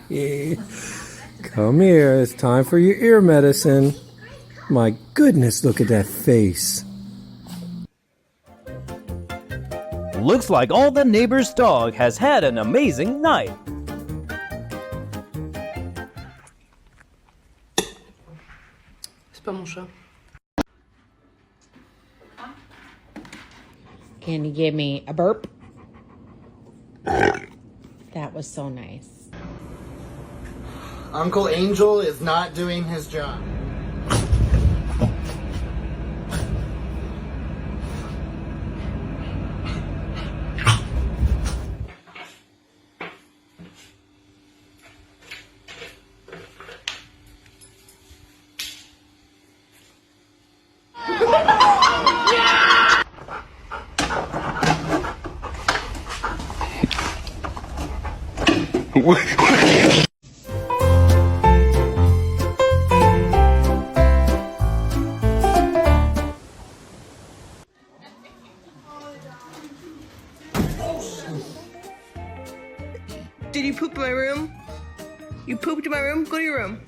Come here, it's time for your ear medicine. My goodness, look at that face. Looks like all the neighbor's dog has had an amazing night. C'est pas mon chat. Can you give me a burp? That was so nice. Uncle Angel is not doing his job. Did you poop in my room? You pooped in my room? Go to your room.